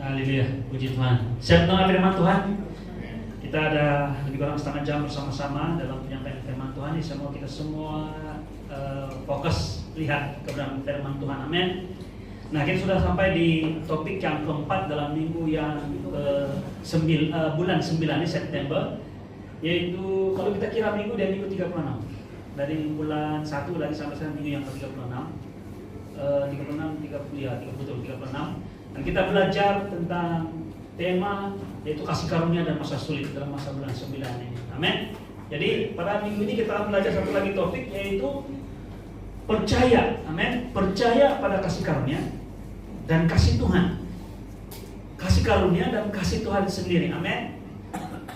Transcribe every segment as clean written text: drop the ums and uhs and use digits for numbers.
Haleluya, puji Tuhan. Siap dengar firman Tuhan? Kita ada lebih kurang setengah jam bersama-sama dalam penyampaian firman Tuhan. Ini semua kita semua fokus lihat kebenaran firman Tuhan. Amin. Nah, kita sudah sampai di topik yang keempat dalam minggu yang bulan 9 ini September, yaitu kalau kita kira minggu dari minggu 36. Dari bulan 1 lagi sampai sekarang minggu yang ke-36. 36. Dan kita belajar tentang tema yaitu kasih karunia dan masa sulit dalam masa bulan 9 ini. Amin. Jadi pada minggu ini kita akan belajar satu lagi topik, yaitu percaya. Amin. Percaya pada kasih karunia dan kasih Tuhan. Kasih karunia dan kasih Tuhan sendiri. Amin.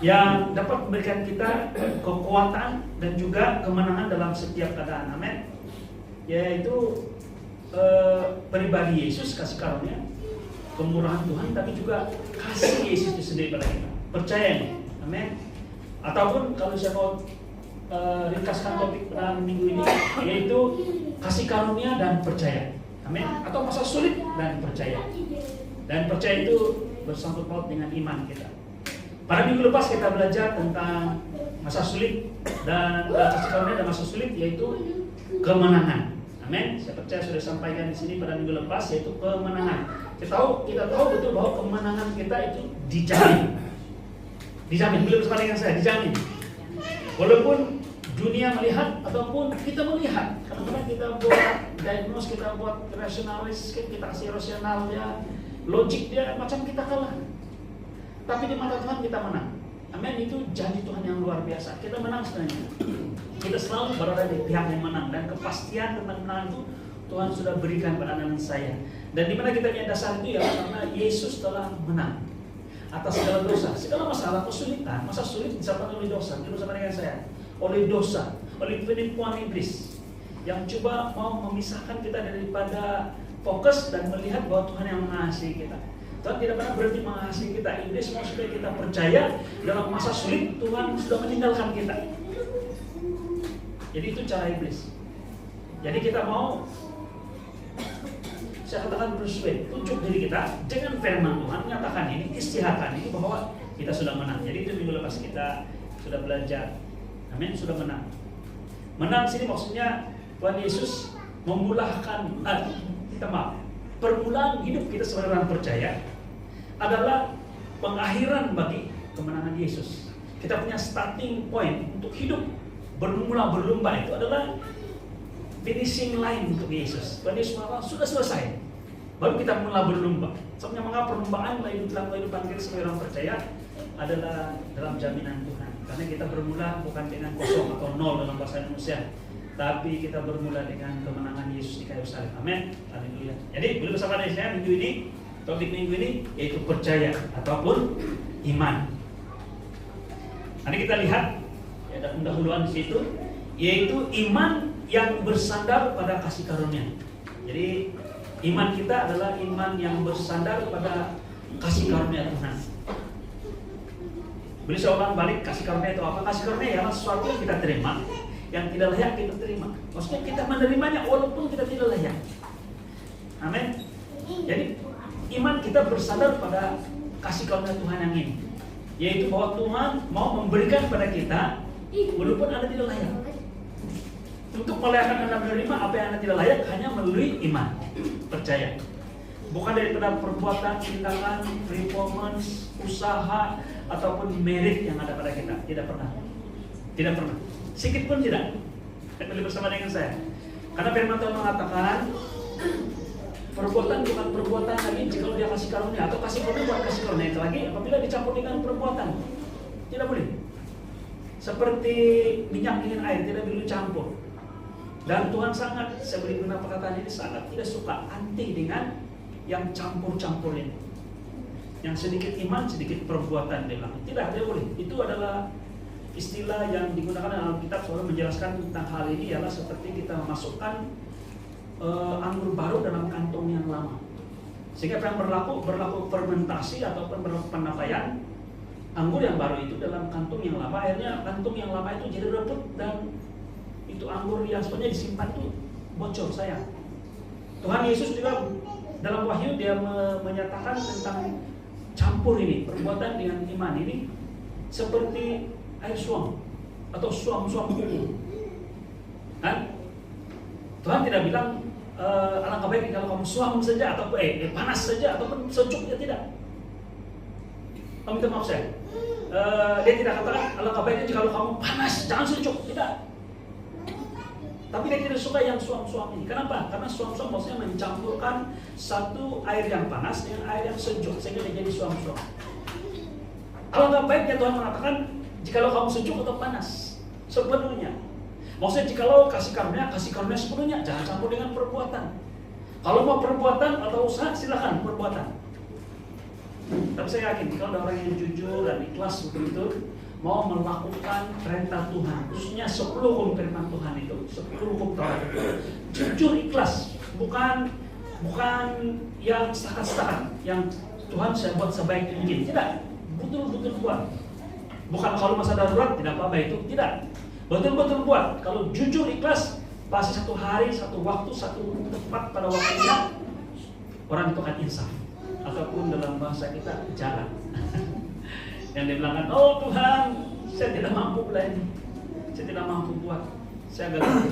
Yang dapat memberikan kita kekuatan dan juga kemenangan dalam setiap keadaan. Amin. Yaitu pribadi Yesus, kasih karunia, kemurahan Tuhan, tapi juga kasih Yesus itu sendiri pada kita. Percaya nih, amin. Ataupun kalau saya mau ringkaskan topik pada minggu ini, yaitu kasih karunia dan percaya, amin. Atau masa sulit dan percaya. Dan percaya itu bersangkut paut dengan iman kita. Pada minggu lepas kita belajar tentang masa sulit dan kasih karunia dan masa sulit, yaitu kemenangan. Amin. Saya percaya sudah sampaikan di sini pada minggu lepas, yaitu kemenangan. Kita tahu betul bahwa kemenangan kita itu dijamin. Dijamin, belum bersama dengan saya, dijamin. Walaupun dunia melihat ataupun kita melihat, kadang-kadang kita buat diagnose, kita buat rasionalis, kita kasih rasional dia, logik dia macam kita kalah. Tapi di mata Tuhan kita menang. Amin. Itu janji Tuhan yang luar biasa. Kita menang sebenarnya. Kita selalu berada di pihak yang menang, dan kepastian tentang menang itu Tuhan sudah berikan pada anak saya. Dan di mana kita punya dasar itu ya karena Yesus telah menang atas segala dosa, segala masalah, kesulitan, masa sulit disebabkan oleh dosa. Itu bersama dengan saya, oleh dosa, oleh penipuan iblis yang coba mau memisahkan kita daripada fokus dan melihat bahwa Tuhan yang mengasihi kita. Tuhan tidak pernah berhenti mengasihi kita. Iblis mau supaya kita percaya dalam masa sulit Tuhan sudah meninggalkan kita. Jadi itu cara iblis. Jadi kita mau, saya katakan persuade, tunjuk diri kita dengan firman Tuhan, menyatakan ini, istiharkan ini bahwa kita sudah menang. Jadi itu minggu lepas kita sudah belajar. Amin, sudah menang. Menang sini maksudnya Tuhan Yesus memulahkan, permulaan hidup kita sebagai orang percaya adalah pengakhiran bagi kemenangan Yesus. Kita punya starting point untuk hidup berlomba itu adalah finishing line untuk Yesus. Tuhan Yesus mengatakan sudah selesai, baru kita mulai berlomba. Sebenarnya mengapa perlombaan dalam kehidupan kita sebagai orang percaya adalah dalam jaminan Tuhan. Karena kita bermula bukan dengan kosong atau nol dalam bahasa Indonesia, tapi kita bermula dengan kemenangan Yesus di kayu salib. Amin. Haleluya. Jadi belum bersama dengan saya minggu ini, topik minggu ini yaitu percaya ataupun iman. Nanti kita lihat ada pendahuluan di situ, yaitu iman yang bersandar pada kasih karunia. Jadi iman kita adalah iman yang bersandar pada kasih karunia Tuhan. Beli seorang balik, kasih karunia itu apa? Kasih karunia ialah sesuatu yang kita terima, yang tidak layak kita terima. Maksudnya kita menerimanya walaupun kita tidak layak. Amin. Jadi iman kita bersandar pada kasih karunia Tuhan yang ini, yaitu bahwa Tuhan mau memberikan pada kita walaupun Anda tidak layak. Untuk melayakan Anda menerima apa yang Anda tidak layak hanya melalui iman, percaya. Bukan daripada perbuatan, tindakan, performance, usaha, ataupun merit yang ada pada kita. Tidak pernah. Tidak pernah. Sedikit pun tidak. Kembali bersama dengan saya. Karena firman Tuhan mengatakan perbuatan bukan perbuatan lagi jika dia kasih karunia, atau kasih karunia bukan kasih karunia itu lagi apabila dicampur dengan perbuatan. Tidak boleh. Seperti minyak dengan air tidak boleh campur. Dan Tuhan sangat, saya beri guna perkataan ini, sangat tidak suka, anti dengan yang campur-campur ini. Yang sedikit iman, sedikit perbuatan dia bilang. Tidak, dia boleh. Itu adalah istilah yang digunakan dalam Alkitab selalu menjelaskan tentang hal ini, ialah seperti kita memasukkan anggur baru dalam kantong yang lama. Sehingga yang berlaku fermentasi ataupun berlaku penapaian anggur yang baru itu dalam kantung yang lama, akhirnya kantung yang lama itu jadi rebut dan itu anggur yang sebenarnya disimpan itu bocor, sayang. Tuhan Yesus juga dalam Wahyu dia menyatakan tentang campur ini, perbuatan dengan iman ini seperti air suam atau suam-suam kuku. Kan? Tuhan tidak bilang alangkah baik kalau kamu suam saja atau panas saja ataupun sejuk, ya tidak. Kamu minta maaf saya. Dia tidak katakan alangkah baiknya kalau kamu panas, jangan sejuk, tidak. Tapi dia tidak suka yang suam-suam ini. Kenapa? Karena suam-suam maksudnya mencampurkan satu air yang panas dengan air yang sejuk sehingga dia jadi suam-suam. Alangkah baiknya Tuhan mengatakan jikalau kamu sejuk atau panas sepenuhnya. Maksudnya jikalau kasih karunia sepenuhnya, jangan campur dengan perbuatan. Kalau mau perbuatan atau usaha, silakan perbuatan. Tapi saya yakin kalau ada orang yang jujur dan ikhlas betul-betul mau melakukan perintah Tuhan, khususnya 10 hukum firman Tuhan itu, 10 hukum Taurat itu, jujur ikhlas, bukan yang setakat-setakat, yang Tuhan saya buat sebaik mungkin, tidak, betul-betul buat. Bukan kalau masa darurat tidak apa-apa itu, tidak, betul-betul buat. Kalau jujur ikhlas, pasti satu hari, satu waktu, satu tempat pada waktunya orang itu akan insaf, ataupun dalam bahasa kita jalan. Yang dia bilangkan, oh Tuhan, saya tidak mampu belajar, saya tidak mampu buat, saya gagal.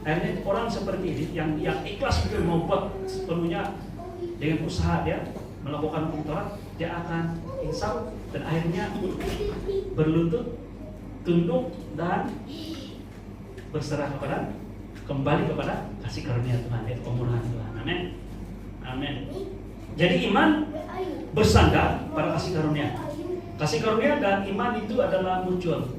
Akhirnya orang seperti ini, yang ikhlas betul mau buat sepenuhnya dengan usaha dia melakukan hukum Taurat, dia akan insaf dan akhirnya berlutut, tunduk dan berserah kembali kepada kasih karunia Tuhan, kemurahan Tuhan. Amin. Amin. Jadi iman bersandar pada kasih karunia. Kasih karunia dan iman itu adalah muncul.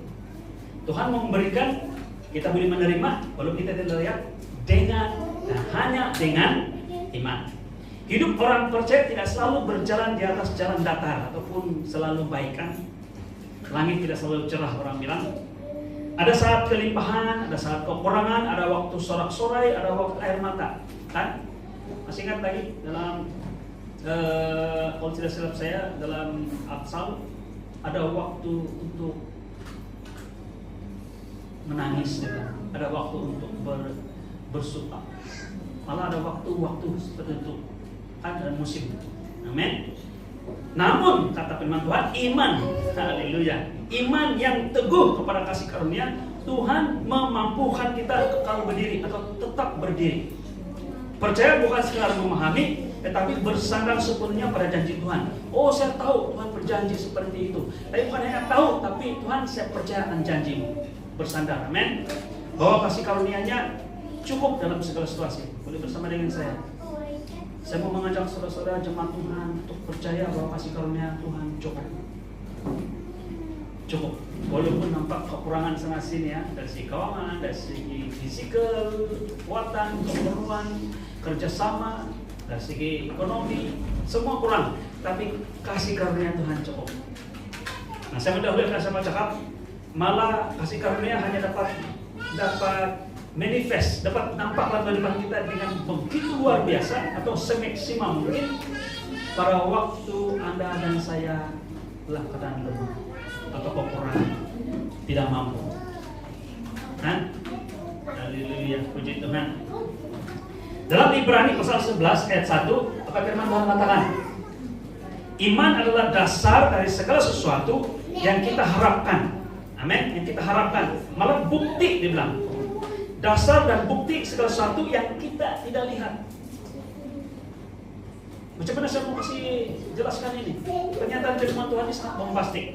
Tuhan memberikan, kita boleh menerima walaupun kita tidak lihat, dengan dan hanya dengan iman. Hidup orang percaya tidak selalu berjalan di atas jalan datar ataupun selalu baikan. Langit tidak selalu cerah, orang bilang. Ada saat kelimpahan, ada saat kekurangan, ada waktu sorak-sorai, ada waktu air mata. Kan? Masih ingat lagi dalam kalau tidak silap saya dalam Amsal, ada waktu untuk menangis, ada waktu untuk bersuka, malah ada waktu-waktu seperti itu, ada musim. Amin. Namun kata firman Tuhan, iman, haleluya, iman yang teguh kepada kasih karunia Tuhan memampukan kita kekal berdiri atau tetap berdiri. Percaya bukan sekedar memahami, tetapi bersandar sepenuhnya pada janji Tuhan. Oh, saya tahu Tuhan berjanji seperti itu. Tapi bukan hanya tahu, tapi Tuhan, saya percaya akan janjimu. Bersandar, amin. Bahwa kasih karunia-Nya cukup dalam segala situasi. Boleh bersama dengan saya. Saya mau mengajak saudara-saudara jemaat Tuhan untuk percaya bahwa kasih karunia Tuhan cukup. Cukup. Walaupun nampak kekurangan sana sini ya, dari segi keuangan, dari segi fisikal, kekuatan, keperluan, kerjasama, dari segi ekonomi, semua kurang. Tapi kasih karunia Tuhan cukup. Nah, saya mendahulukan sama cakap, malah kasih karunia hanya dapat manifest, dapat nampak dalam depan kita dengan begitu luar biasa atau semaksimal mungkin pada waktu Anda dan saya telah keadaan lemah atau kekurangan, tidak mampu. Haleluya, puji Tuhan. Dalam Ibrani pasal 11 ayat 1, apa firman Tuhan katakan? Iman adalah dasar dari segala sesuatu yang kita harapkan. Amin, yang kita harapkan. Malah bukti dibilang. Dasar dan bukti segala sesuatu yang kita tidak lihat. Macam mana saya mau kasih jelaskan ini? Pernyataan firman Tuhan ini sangat bombastik.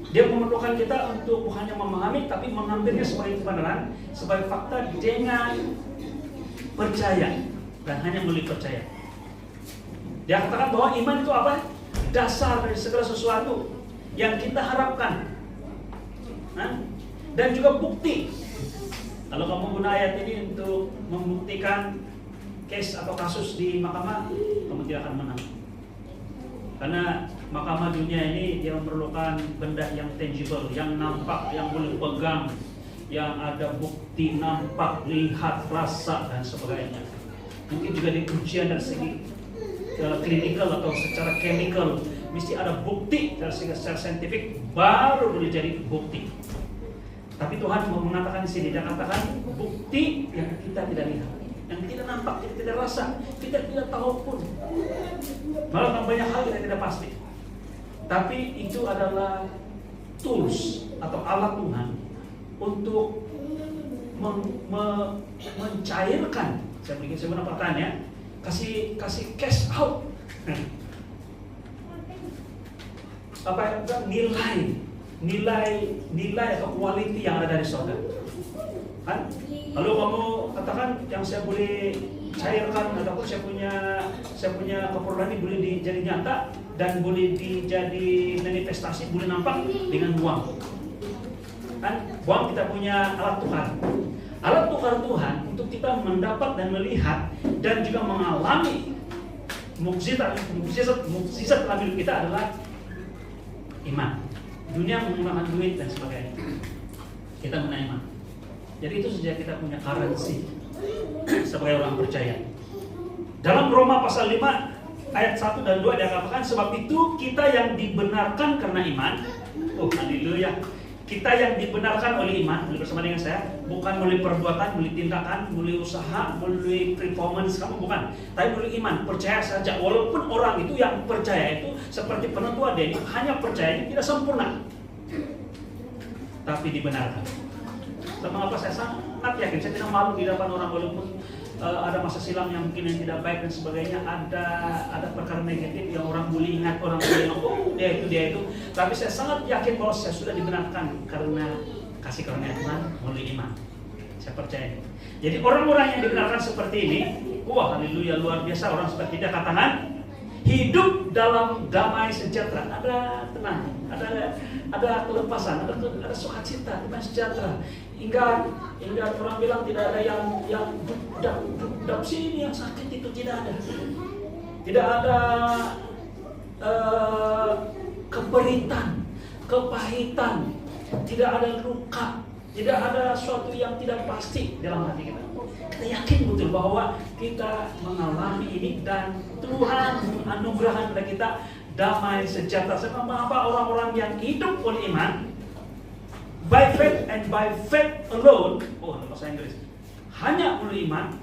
Dia memerlukan kita untuk bukannya memahami, tapi mengambilnya sebagai kebenaran, sebagai fakta dengan percaya dan hanya melalui percaya. Dia katakan bahwa iman itu apa? Dasar dari segala sesuatu yang kita harapkan. Dan juga bukti. Kalau kamu guna ayat ini untuk membuktikan case atau kasus di mahkamah, kamu tidak akan menang. Karena mahkamah dunia ini dia memerlukan benda yang tangible, yang nampak, yang boleh pegang, yang ada bukti nampak, lihat, rasa dan sebagainya. Mungkin juga di ujian dari segi klinikal atau secara chemical, mesti ada bukti dari segi secara saintifik baru boleh jadi bukti. Tapi Tuhan mau mengatakan di sini, dia katakan bukti yang kita tidak lihat, yang tidak nampak, kita tidak rasa, kita tidak tahu pun. Malah banyak hal kita tidak pasti. Tapi itu adalah tools atau alat Tuhan untuk mencairkan, saya bikin perkataan ya, kasih cash out. Apa nilai atau quality yang ada dari sorga. Kan? Lalu kamu katakan yang saya boleh cairkan ataupun saya punya keperluan ini boleh jadi nyata dan boleh jadi manifestasi, boleh nampak dengan uang. Kan? Uang kita punya alat tukar. Alat tukar Tuhan untuk kita mendapat dan melihat dan juga mengalami mukjizat dalam hidup kita adalah iman. Dunia menggunakan duit dan sebagainya. Kita menggunakan iman. Jadi itu saja kita punya currency sebagai orang percaya. Dalam Roma pasal 5 ayat 1 dan 2 dikatakan, sebab itu kita yang dibenarkan karena iman. Oh, haleluya. Kita yang dibenarkan oleh iman, bersama dengan saya, bukan melalui perbuatan, melalui tindakan, melalui usaha, melalui performance kamu, bukan. Tapi melalui iman, percaya saja. Walaupun orang itu yang percaya itu seperti penentua dia ini hanya percaya, tidak sempurna, tapi dibenarkan. Mengapa saya sangat yakin, saya tidak malu di depan orang, walaupun ada masa silam yang mungkin yang tidak baik dan sebagainya, ada perkara negatif yang orang boleh ingat, orang boleh ingat, oh dia itu. Tapi saya sangat yakin bahwa saya sudah dibenarkan karena kasih karunia Tuhan melalui iman. Saya percaya. Jadi orang-orang yang dibenarkan seperti ini, wah haleluya, luar biasa. Orang seperti dia katakan hidup dalam damai sejahtera, ada tenang, ada kelepasan, ada sukacita, damai sejahtera. Hingga orang bilang tidak ada yang dap sini yang sakit itu tidak ada. Tidak ada keperitan, kepahitan, tidak ada luka, tidak ada sesuatu yang tidak pasti dalam hati kita. Kita yakin betul bahwa kita mengalami ini dan Tuhan menganugerahkan kepada kita damai sejahtera. Sebab apa orang-orang yang hidup oleh iman, by faith and by faith alone, bahasa Inggris, hanya melalui iman,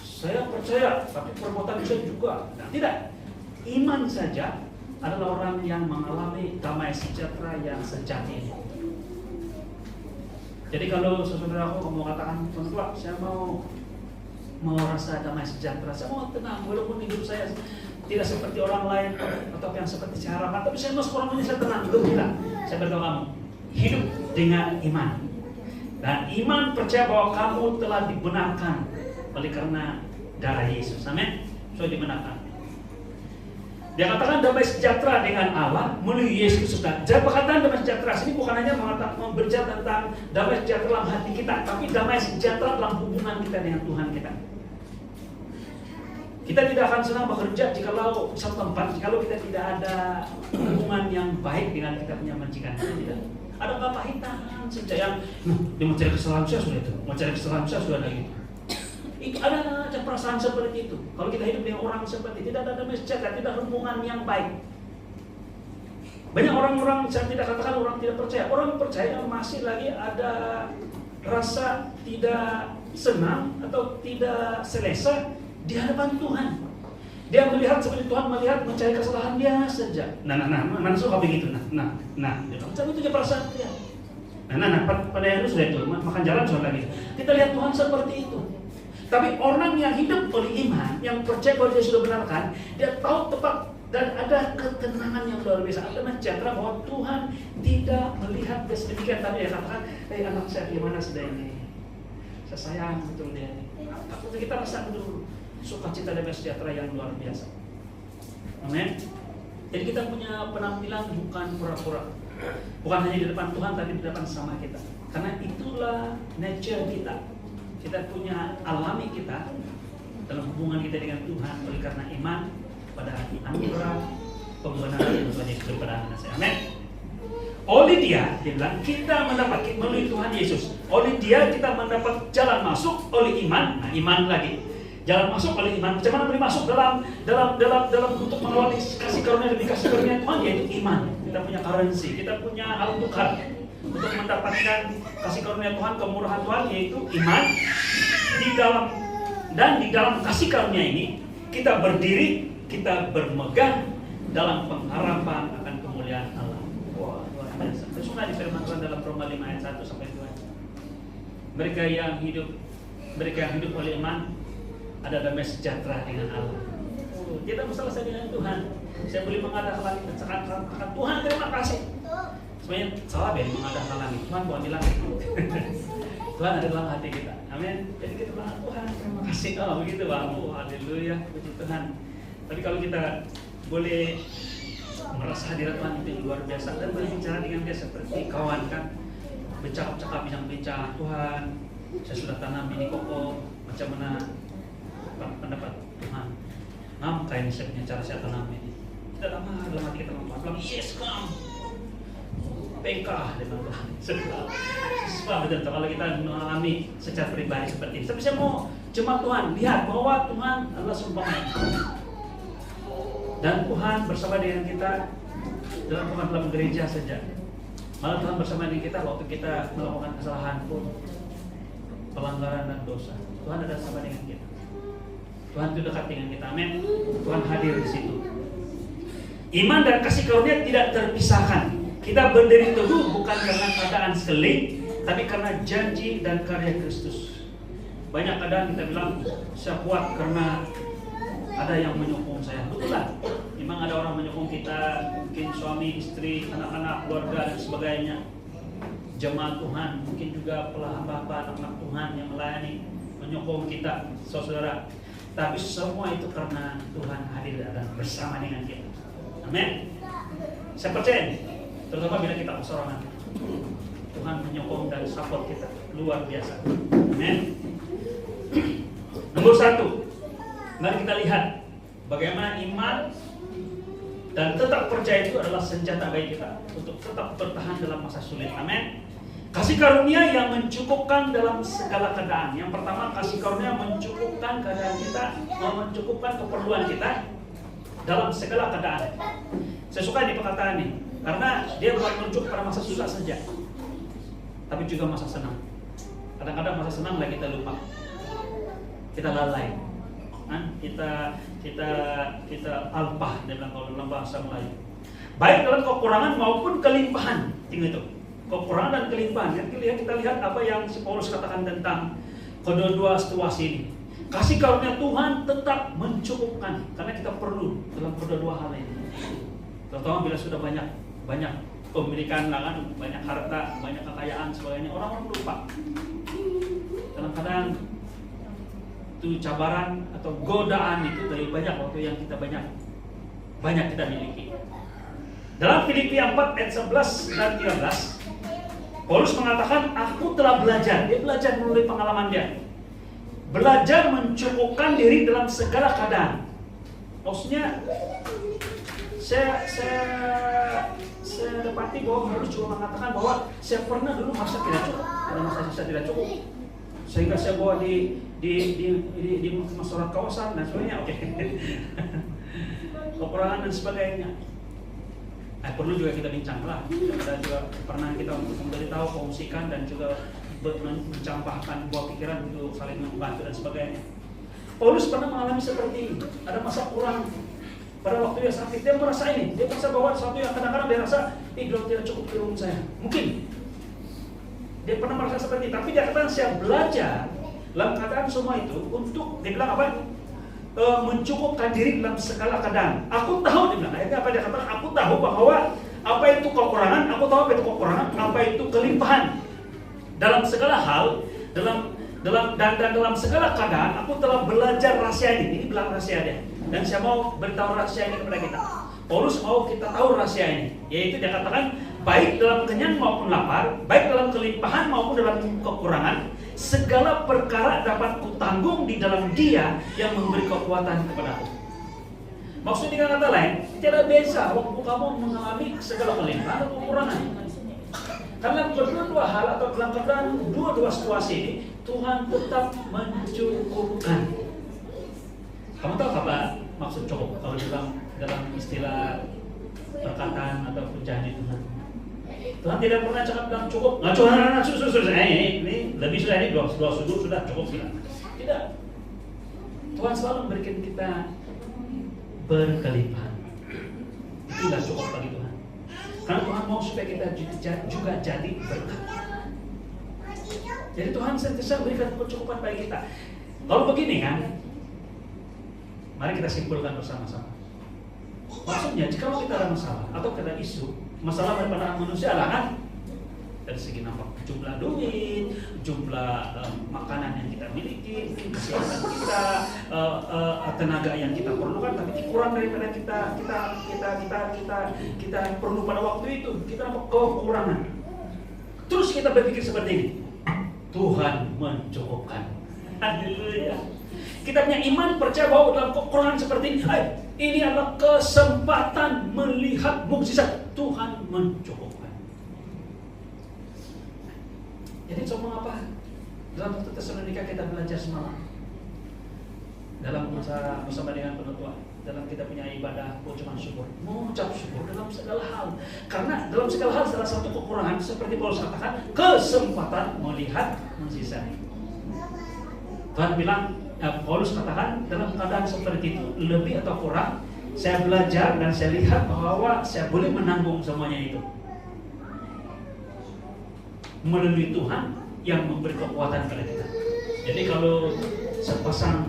saya percaya, tapi perbuatan saya juga. Nah, tidak. Iman saja adalah orang yang mengalami damai sejahtera yang sejati. Jadi kalau saudara aku mau katakan, Tuhan, saya mau rasa damai sejahtera, saya mau tenang, walaupun hidup saya tidak seperti orang lain atau yang seperti saya harapkan, tapi saya mau seorang ini saya tenang, itu tidak. Saya beritahu kamu, hidup dengan iman. Dan iman percaya bahwa kamu telah dibenarkan oleh karena darah Yesus. Amin. Sudah dibenarkan. Dia katakan damai sejahtera dengan Allah melalui Yesus Kristus. Jadi perkataan damai sejahtera ini bukan hanya berbicara tentang damai sejahtera dalam hati kita, tapi damai sejahtera dalam hubungan kita dengan Tuhan kita. Kita tidak akan senang bekerja jikalau satu tempat, jikalau kita tidak ada hubungan yang baik dengan kita punya majikan. Tidak. Ada kepahitan saja yang dia mau cari kesalahan saya sudah itu, mau cari kesalahan saya sudah ada itu. Itu ada perasaan seperti itu. Kalau kita hidup dengan orang seperti itu, tidak ada damai sejahtera, tidak hubungan yang baik. Banyak orang-orang, saya tidak katakan orang tidak percaya. Orang percaya masih lagi ada rasa tidak senang atau tidak selesa di hadapan Tuhan. Dia melihat seperti Tuhan melihat mencari kesalahan dia saja. Mana suka begitu? Itu saja perasaan dia. Pada yang itu sudah itu makan jalan sudah lagi. Kita lihat Tuhan seperti itu. Tapi orang yang hidup oleh iman, yang percaya bahwa dia sudah benarkan, dia tahu tepat dan ada ketenangan yang luar biasa. Ada sejahtera bahwa Tuhan tidak melihat dia sedemikian. Tadi dia katakan, anak saya gimana sudah ini? Saya sayang betul dia. Kita rasa betul sukacita dan sejahtera yang luar biasa. Amin. Jadi kita punya penampilan bukan pura-pura. Bukan hanya di depan Tuhan, tapi di depan sama kita. Karena itulah nature kita. Kita punya alami kita dalam hubungan kita dengan Tuhan oleh karena iman pada anugerah pembenaran yang Tuhan Yesus kepada anak saya. Amin. Oleh dia bilang kita mendapat melalui Tuhan Yesus. Oleh dia kita mendapat jalan masuk oleh iman. Nah, iman lagi. Jalan masuk oleh iman. Bagaimana boleh masuk dalam untuk mengawali kasih karunia demi kasih karunia Tuhan, yaitu iman. Kita punya currency, kita punya alat tukar untuk mendapatkan kasih karunia Tuhan, kemurahan Tuhan, yaitu iman. Di dalam kasih karunia ini kita berdiri, kita bermegang dalam pengharapan akan kemuliaan kemuliaan Allah. Wah, luar biasa. Saya suka di firman Tuhan dalam Roma 5 ayat 1 sampai 2. Mereka yang hidup oleh iman ada damai sejahtera dengan Allah. Tidak masalah saya dengan Tuhan. Saya boleh menghadap langit dan katakan Tuhan terima kasih. Sebenarnya salah ya menghadap langit. Tuhan bukan di langit. Tuhan ada dalam hati kita. Amin. Jadi kita bilang Tuhan terima kasih. Oh begitu Bang. Oh haleluya, puji Tuhan. Tapi kalau kita boleh merasa hadirat Tuhan itu luar biasa dan berbicara dengan dia seperti kawan kan, bercakap-cakap bincang-bincang, Tuhan saya sudah tanam ini koko, macam mana pendapat Tuhan? Kayak saya punya cara saya tanam ini. Kita dalam hati kita bilang yes come, pengkah dengan Tuhan. Sebab betul kalau kita mengalami secara pribadi seperti ini. Tapi saya mau jemaat Tuhan lihat bahwa Tuhan adalah sumpah. Dan Tuhan bersama dengan kita bukan dalam gereja saja. Malah Tuhan bersama dengan kita waktu kita melakukan kesalahan pun, pelanggaran dan dosa. Tuhan ada bersama dengan kita. Tuhan itu dekat dengan kita. Amin. Tuhan hadir di situ. Iman dan kasih karunia tidak terpisahkan. Kita berdiri teguh bukan karena keadaan sekeliling, tapi karena janji dan karya Kristus. Banyak kadang kita bilang saya kuat karena ada yang menyokong saya. Betul lah. Memang ada orang menyokong kita, mungkin suami, istri, anak-anak, keluarga dan sebagainya. Jemaat Tuhan, mungkin juga hamba-hamba anak-anak Tuhan yang melayani, menyokong kita, saudara. Tapi semua itu karena Tuhan hadir dan bersama dengan kita. Amin. Saya percaya, terutama bila kita kesorangan, Tuhan menyokong dan support kita luar biasa. Amin. Nomor 1, mari kita lihat bagaimana iman dan tetap percaya itu adalah senjata bagi kita untuk tetap bertahan dalam masa sulit. Amin. Kasih karunia yang mencukupkan dalam segala keadaan. Yang pertama, kasih karunia mencukupkan keadaan kita, mencukupkan keperluan kita dalam segala keadaan. Saya suka di perkataan ini karena dia bukan menunjuk pada masa susah saja, tapi juga masa senang. Kadang-kadang masa senang lah kita lupa, kita lalai, kita alpah, dia bilang kalau dalam bahasa Melayu. Baik dalam kekurangan maupun kelimpahan, tinggal itu. Kekurangan dan kelimpahan. Kita lihat apa yang si Paulus katakan tentang kedua-dua situasi ini. Kasih karunia Tuhan tetap mencukupkan karena kita perlu dalam kedua-dua hal ini. Terutama bila sudah banyak pemilikan, banyak harta, banyak kekayaan, sebagainya, orang lupa. Kadang-kadang itu cabaran atau godaan itu lebih banyak waktu yang kita banyak kita miliki. Dalam Filipi 4 ayat 11 dan 13, Paulus mengatakan, aku telah belajar. Dia belajar melalui pengalaman dia. Belajar mencukupkan diri dalam segala keadaan. Maksudnya, saya dapati bahwa Paulus juga mengatakan bahwa saya pernah dulu merasa tidak cukup. Ada masa saya tidak cukup. Sehingga saya bawa di masyarakat kawasan dan sebagainya. Oke. Kekurangan dan sebagainya. Perlu juga kita bincang lah. Dan juga pernah kita memberitahu, kongsikan dan juga mencampakkan buah pikiran untuk saling membantu dan sebagainya. Paulus pernah mengalami seperti ini. Ada masa kurang pada waktu dia sakit, dia merasa ini. Dia merasa bahwa sesuatu yang kadang-kadang dia rasa, tidak cukup di rumah saya. Mungkin dia pernah merasa seperti itu, tapi dia katakan saya belajar dalam keadaan semua itu untuk, dia bilang apa? Mencukupkan diri dalam segala keadaan. Aku tahu, dia bilang, akhirnya apa dia katakan? Aku tahu bahwa apa itu kekurangan, aku tahu apa itu kekurangan, apa itu kelimpahan. Dalam segala hal, dalam segala keadaan, aku telah belajar rahasia ini. Ini bilang rahasia dia. Dan saya mau beritahu rahasia ini kepada kita. Paulus mau kita tahu rahasia ini, yaitu dia katakan, baik dalam kenyang maupun lapar, baik dalam kelimpahan maupun dalam kekurangan, segala perkara dapat kutanggung di dalam Dia yang memberi kekuatan kepadaku. Maksud dengan kata lain, tidak biasa waktu kamu mengalami segala kelimpahan atau kekurangan. Karena berdua hal atau dalam keadaan dua situasi ini, Tuhan tetap mencukupkan. Kamu tahu apa maksud cukup kalau dalam istilah perkataan ataupun janji Tuhan? Tuhan tidak pernah cakap bilang cukup. Nggak Tuhan, ini lebih sudah, ini dua sudut sudah cukup bilang. Tidak. Tuhan selalu memberikan kita berkelimpahan. Itulah cukup bagi Tuhan. Karena Tuhan mau supaya kita juga jadi berkat. Jadi Tuhan sentiasa berikan kecukupan bagi kita. Kalau begini kan, mari kita simpulkan bersama-sama. Maksudnya, jika kita ada masalah atau ada isu, masalah dari pandangan manusia lah kan, dari segi nampak jumlah duit, jumlah makanan yang kita miliki, kesehatan kita, tenaga yang kita perlukan, tapi kurang daripada kita perlu pada waktu itu. Kita nampak kekurangan. Terus kita berpikir seperti ini, Tuhan mencukupkan. Haleluya. Kita punya iman, percaya bahwa dalam kekurangan seperti ini adalah kesempatan melihat mukjizat Tuhan mencukupkan. Jadi ngomong apa? Dalam 1 Tesalonika kita belajar semalam. Dalam masa bersama dengan penutup, dalam kita punya ibadah ucapan syukur, mengucap syukur dalam segala hal. Karena dalam segala hal salah satu kekurangan seperti Paulus katakan, kesempatan melihat mukjizat. Tuhan bilang, Paulus katakan dalam keadaan seperti itu, lebih atau kurang, saya belajar dan saya lihat bahwa saya boleh menanggung semuanya itu melalui Tuhan yang memberi kekuatan kepada kita. Jadi kalau sepasang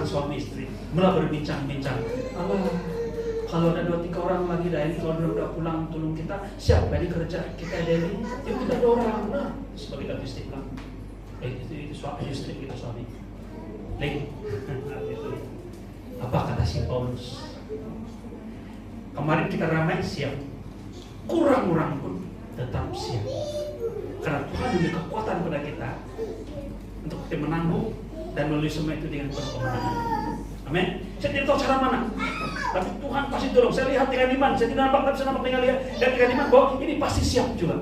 suami istri mulai berbincang-bincang, kalau ada 2-3 orang lagi dah ini, kalau udah pulang tolong kita, siapa yang kerja kita ada ini, yuk kita dorong. Nah, sebagai istri bilang, itu suami istri kita suami. Lagi, apa kata si Paulus? Kemarin kita ramai siap, kurang-kurang pun tetap siap. Karena Tuhan memberi kekuatan pada kita untuk kita menanggung dan melalui semua itu dengan penuh kemenangan. Amin. Saya tidak tahu cara mana, tapi Tuhan pasti tolong. Saya lihat dengan iman, saya tidak nampak, tapi saya nampak dengan iman bahwa ini pasti siap juga.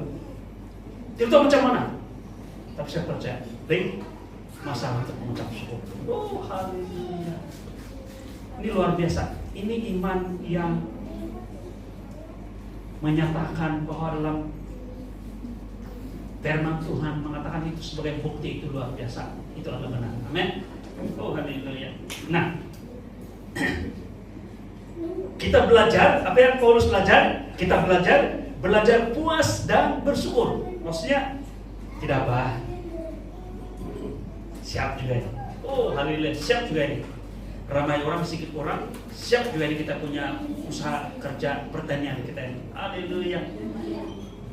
Tidak tahu macam mana, tapi saya percaya. Baik, masalah untuk mengucap syukur. Oh, haleluya. Ini luar biasa. Ini iman yang menyatakan bahwa dalam firman Tuhan mengatakan itu sebagai bukti, itu luar biasa. Itu adalah benar. Amin. Oh, haleluya. Nah, kita belajar apa yang Paulus belajar? Kita belajar puas dan bersyukur. Maksudnya tidak apa. Siap juga ini. Oh, haleluya, siap juga ini. Ramai orang, sedikit orang, siap juga ini kita punya usaha kerja pertanian kita ini. Haleluya.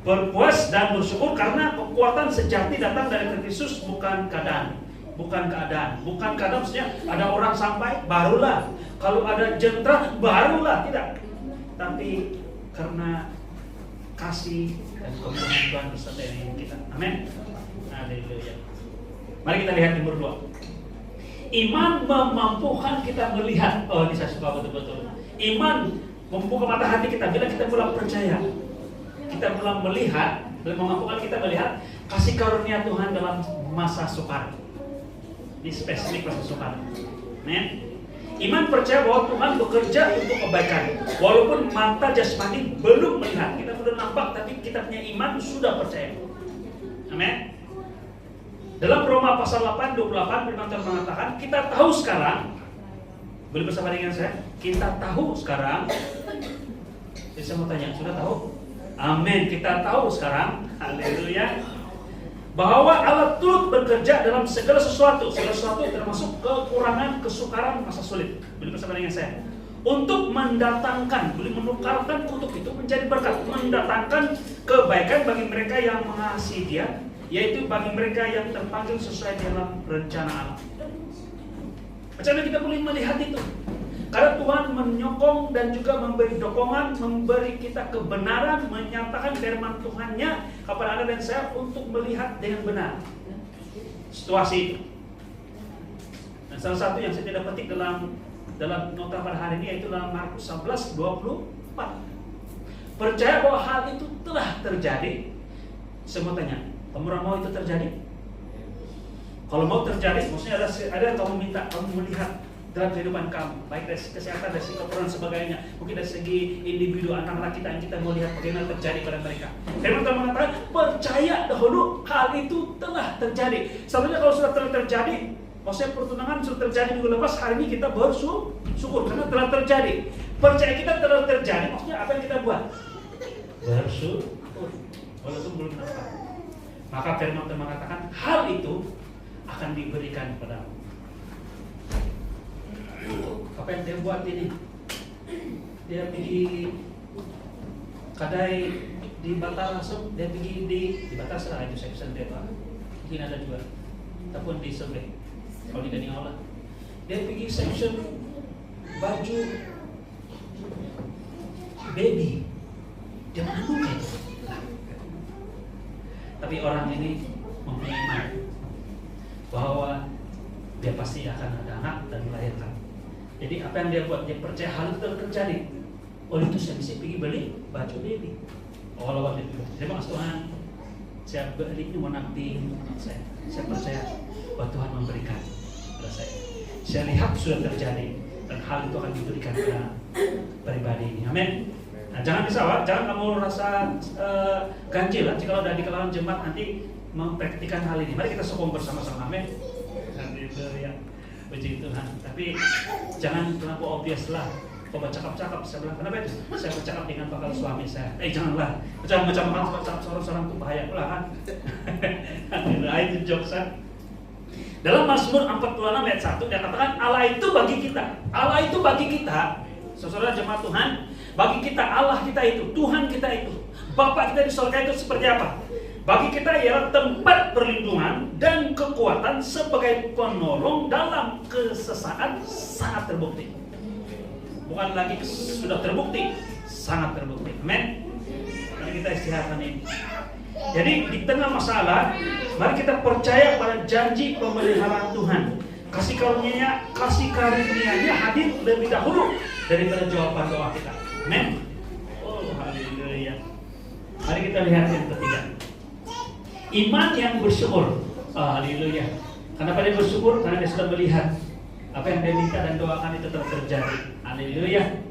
Berpuas dan bersyukur karena kekuatan sejati datang dari Kristus, bukan keadaan. Bukan keadaan maksudnya ada orang sampai barulah. Kalau ada jentera barulah, tidak. Tapi karena kasih dan kemuliaan Tuhan beserta dengan kita. Amin. Haleluya. Mari kita lihat nomor 2. Iman memampukan kita melihat. Oh, ini saya suka betul-betul. Iman membuka mata hati kita bila kita mulai percaya. Kita mulai melihat, memampukan kita melihat kasih karunia Tuhan dalam masa sukar. Ini spesifik masa sukar. Amen. Iman percaya bahwa Tuhan bekerja untuk kebaikan. Walaupun mata jasmani belum melihat, kita sudah nampak, tapi kita punya iman sudah percaya. Amin. Dalam Roma pasal 8:28 firman Tuhan mengatakan, kita tahu sekarang, boleh bersama dengan saya, kita tahu sekarang. Jadi saya mau tanya, sudah tahu? Amin, kita tahu sekarang, haleluya, bahwa Allah turut bekerja dalam segala sesuatu termasuk kekurangan, kesukaran, masa sulit. Boleh bersama dengan saya, untuk mendatangkan, boleh menukarkan kutuk itu menjadi berkat, mendatangkan kebaikan bagi mereka yang mengasihi Dia, yaitu bagi mereka yang terpanggil sesuai dalam rencana Allah. Macam mana kita boleh melihat itu? Karena Tuhan menyokong dan juga memberi dokongan, memberi kita kebenaran, menyatakan firman Tuhan-Nya kepada Anda dan saya untuk melihat dengan benar situasi itu. Dan salah satu yang saya tidak petik dalam nota pada hari ini yaitu dalam Markus 11:24. Percaya bahwa hal itu telah terjadi. Semua tanya, kamu mau itu terjadi? Kalau mau terjadi, maksudnya ada yang kamu minta, kamu melihat dalam kehidupan kamu, baik dari kesehatan, dari kekurangan sebagainya, mungkin dari segi individu anak-anak kita yang kita mau lihat bagaimana terjadi pada mereka. Firman Tuhan mengatakan, percaya dahulu hal itu telah terjadi. Sebenarnya kalau sudah telah terjadi, maksudnya pertunangan sudah terjadi minggu lepas, hari ini kita bersyukur karena telah terjadi. percaya kita telah terjadi, maksudnya apa yang kita buat? Bersyukur, walaupun belum nampak. Maka firman Tuhan mengatakan hal itu akan diberikan kepadamu. Apa yang dia buat ini? Dia pergi kadai di Batasem, dia pergi di Batasem itu section dia Pak. Mungkin ada juga, ataupun di Sebek. Kalau di Dani Allah, dia pergi section baju baby, dia menandungnya. Tapi orang ini mempunyai iman bahwa dia pasti akan ada anak dan melahirkan. Jadi apa yang dia buat? Dia percaya hal itu telah terjadi. Oleh itu saya bisa pergi beli baju baby. Oh lewat itu. Terima kasih Tuhan. Saya beli ini warna pink. Saya percaya bahwa Tuhan memberikan pada saya. Saya lihat sudah terjadi dan hal itu akan diberikan kepada pribadi ini. Amin. Nah, jangan risau, jangan kamu rasa ganjil jika ada di kalangan jemaat nanti mempraktikkan hal ini. Mari kita sokong bersama-sama. Amin. Ya, puji Tuhan. Tapi jangan terlalu obvious lah. Kau bercakap-cakap, saya bilang kenapa itu? Saya bercakap dengan bakal suami saya. Janganlah. Jangan macam-macam seorang-seorang itu bahaya pula kan. Itu jokes kan. Dalam Mazmur 46 ayat 1 dia katakan Allah itu bagi kita. Allah itu bagi kita. Saudara jemaat Tuhan, bagi kita Allah kita itu, Tuhan kita itu, Bapa kita di surga itu seperti apa? Bagi kita ialah tempat perlindungan dan kekuatan sebagai penolong dalam kesesaan sangat terbukti. Bukan lagi sudah terbukti, sangat terbukti. Amin. Mari kita istirahatkan ini. Jadi di tengah masalah, mari kita percaya pada janji pemeliharaan Tuhan. Kasih karunia-Nya hadir lebih dahulu daripada jawaban doa kita. Amin. Oh, haleluya. Mari kita lihat yang ketiga. Iman yang bersyukur. Haleluya. Kenapa dia bersyukur? Karena dia sudah melihat apa yang dia minta dan doakan itu tetap terjadi. Haleluya.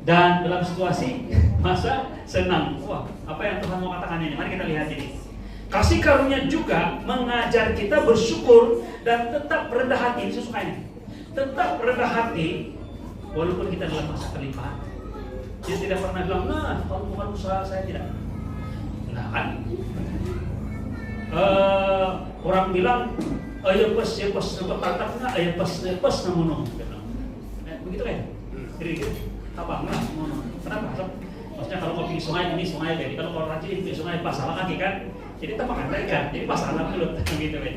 Dan dalam situasi masa senang. Wah, apa yang Tuhan mau katakan ini? Mari kita lihat ini. Kasih karunia juga mengajar kita bersyukur dan tetap rendah hati. Saya suka ini. Tetap rendah hati walaupun kita dalam masa kelimpahan. Dia tidak pernah bilang, nah kalau bukan usaha saya tidak. Nah kan orang bilang ya pas tempat tatapnya pas namun begitu kan? Jadi apa enggak? Kenapa? Maksudnya kalau kopi sungai ini sungai jadi kalau orang rajin di sungai pasalah kaki kan? Jadi kita makan ikan, jadi pasalah dulu gitu kan?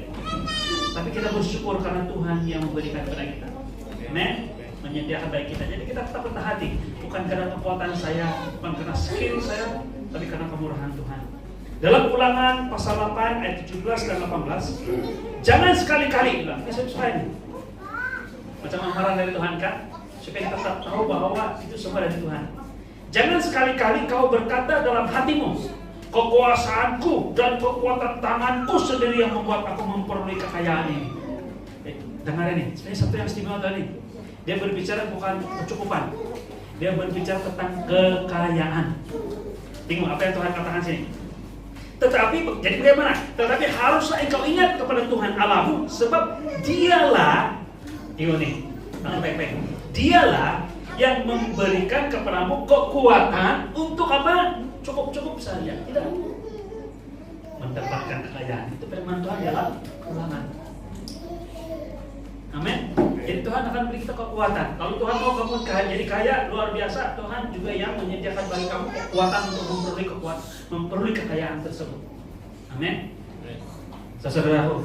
Tapi kita bersyukur karena Tuhan yang memberikan kepada kita. Amen. Menyediakan bagi kita. Jadi kita tetap rendah hati, bukan karena kekuatan saya, bukan karena skill saya, tapi karena kemurahan Tuhan. Dalam Ulangan pasal 8 ayat 17 dan 18, jangan sekali-kali bilang, ini saya suka ini. Macam amaran dari Tuhan kan, supaya kita tetap tahu bahwa itu semua dari Tuhan. Jangan sekali-kali kau berkata dalam hatimu, kekuasaanku dan kekuatan tanganku sendiri yang membuat aku memperoleh kekayaan ini. Dengar ini, sebenarnya satu yang istimewa tadi. Dia berbicara bukan kecukupan, dia berbicara tentang kekayaan. Bingung apa yang Tuhan katakan sini. Tetapi jadi bagaimana? Tetapi haruslah engkau ingat kepada Tuhan Allahmu, sebab Dialah, ini, baik-baik. Dialah yang memberikan kepadamu kekuatan untuk apa? Cukup-cukup saja, tidak mendapatkan kekayaan. Itu firman Tuhan dalam Ulangan. Amin. Jadi Tuhan akan beri kita kekuatan. Kalau Tuhan mau kamu jadi kaya luar biasa, Tuhan juga yang menyediakan bagi kamu kekuatan untuk memperoleh kekayaan tersebut. Amin. Saudaraku,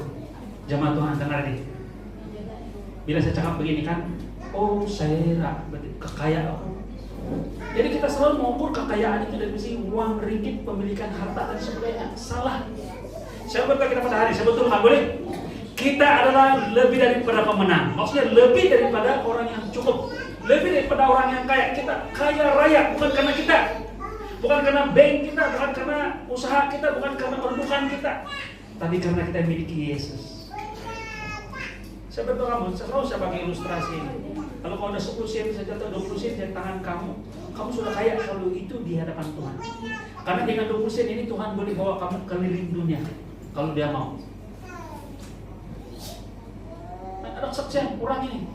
jemaat Tuhan dengar ini. Bila saya cakap begini kan, oh saya kekayaan. Jadi kita selalu mengukur kekayaan itu dari sisi uang, ringgit, pemilikan harta dan sebagainya. Salah. Saya berkata kita pada hari, saya betul nggak boleh. Kita adalah lebih daripada pemenang. Maksudnya lebih daripada orang yang cukup, lebih daripada orang yang kaya. Kita kaya raya bukan karena kita, bukan karena bank kita, bukan karena usaha kita, bukan karena kedudukan kita, tapi karena kita memiliki Yesus. Saya berdoa kamu, selalu saya pakai ilustrasi ini. Kalau kau ada 10 sen saja atau 20 sen di tangan kamu sudah kaya kalau itu di hadapan Tuhan. Karena dengan 20 sen ini Tuhan boleh bawa kamu keliling dunia kalau Dia mau. Ada kesaksian orang ini.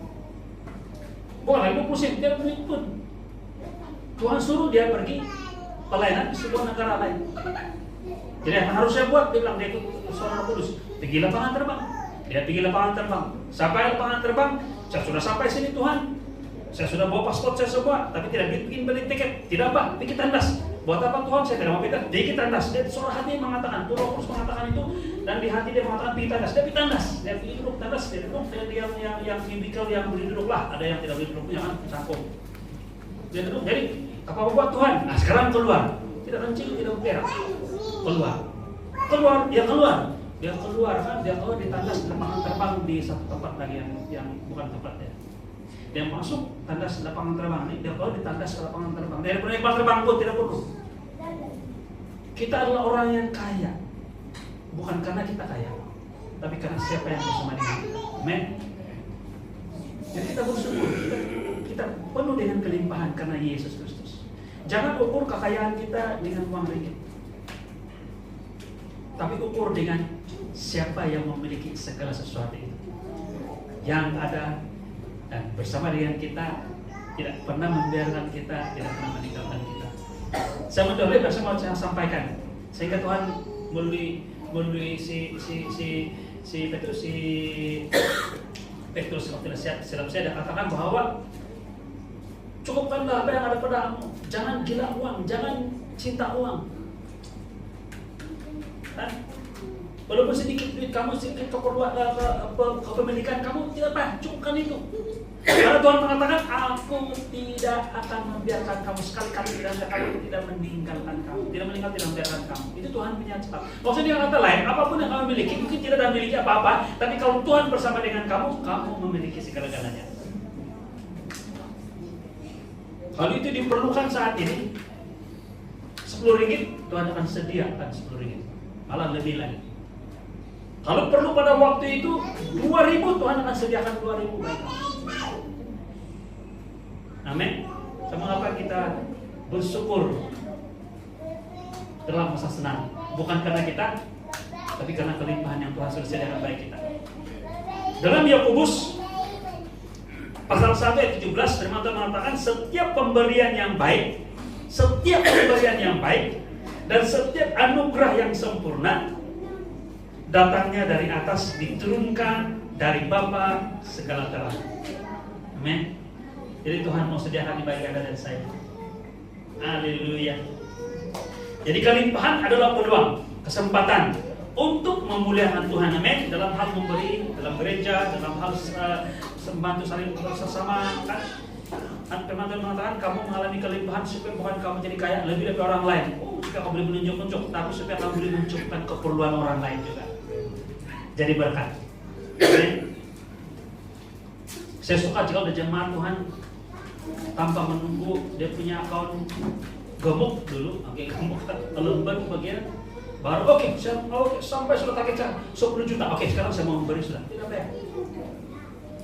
Bukan lagi 20 sen, dia duit pun. Tuhan suruh dia pergi pelayanan di sebuah negara lain. Jadi yang harus saya buat, dia bilang, dia ikut suara kudus, pergi lapangan terbang. Dia pergi lapangan terbang. Sampai lapangan terbang, saya sudah sampai sini Tuhan. Saya sudah bawa paspor saya semua, tapi tidak bikin beli tiket. Tidak apa, bikin tandas. Buat apa Tuhan? Saya tidak mau bikin, bikin tandas. Dia suara hati mengatakan, Tuhan Kudus mengatakan itu, dan di hati dia mengatakan bikin tandas. Dia bikin tandas. Dia pergi duduk tandas, dia duduk. Dia yang bimbikal yang boleh duduk lah. Ada yang tidak boleh duduk, jangan cangkung. Dia duduk. Jadi apa buat Tuhan? Nah sekarang keluar. Tidak kencing, tidak berak. Keluar. Dia keluar. Dia keluar kan, dia keluar di tandas lapangan terbang di satu tempat lagi yang bukan tempatnya. Dia masuk tandas lapangan terbang ini, dia keluar di tandas lapangan terbang. Dia punya lapangan terbang pun tidak perlu. Kita adalah orang yang kaya, bukan karena kita kaya, tapi karena siapa yang bersama dengan kita. Amen. Jadi kita bersyukur, kita penuh dengan kelimpahan karena Yesus Kristus. Jangan ukur kekayaan kita dengan uang ringgit, tapi ukur dengan siapa yang memiliki segala sesuatu itu, yang ada dan bersama dengan kita, tidak pernah membiarkan kita, tidak pernah meninggalkan kita. Saya mendoleh bersama saya sampaikan, sehingga Tuhan melalui si Petrus waktu silap saya katakan bahwa cukupkanlah apa yang ada padamu, jangan gila uang, jangan cinta uang. Walaupun sedikit duit kamu, sedikit keperluan kepemilikan kamu, tidak apa, cukupkan itu. Karena Tuhan mengatakan, aku tidak akan membiarkan kamu sekali-kali tidak meninggalkan kamu, tidak membiarkan kamu. Itu Tuhan punya cepat. Maksudnya dengan kata lain, apapun yang kamu miliki, mungkin tidak ada memiliki apa-apa, tapi kalau Tuhan bersama dengan kamu, kamu memiliki segala-galanya. Kalau itu diperlukan saat ini, 10 ringgit, Tuhan akan sediakan 10 ringgit, malah lebih lagi. Kalau perlu pada waktu itu 2.000, Tuhan akan sediakan 2.000 baik. Amin. Mengapa kita bersyukur dalam masa senang? Bukan karena kita, tapi karena kelimpahan yang Tuhan sudah sediakan bagi kita. Dalam Yakobus pasal 1 ayat 17, firman Tuhan mengatakan, setiap pemberian yang baik, dan setiap anugerah yang sempurna datangnya dari atas, diturunkan dari Bapa segala terang. Amin. Jadi Tuhan mau sediakan bagi Anda dan saya. Haleluya. Jadi kelimpahan adalah peluang, kesempatan untuk memuliakan Tuhan. Amin. Dalam hal memberi, dalam gereja, dalam hal membantu saling bersama kan. Firman Tuhan mengatakan kamu mengalami kelimpahan supaya bukan kamu jadi kaya lebih dari orang lain. Jika kamu boleh menunjuk-nunjuk, tapi supaya kamu boleh menunjukkan keperluan orang lain juga. Jadi berkat. Saya suka jika ada jemaat Tuhan tanpa menunggu dia punya akun gemuk dulu, gemuk lembar bagian, baru sampai sudah target 10 juta, sekarang saya mau memberi sudah. Tidak apa ya.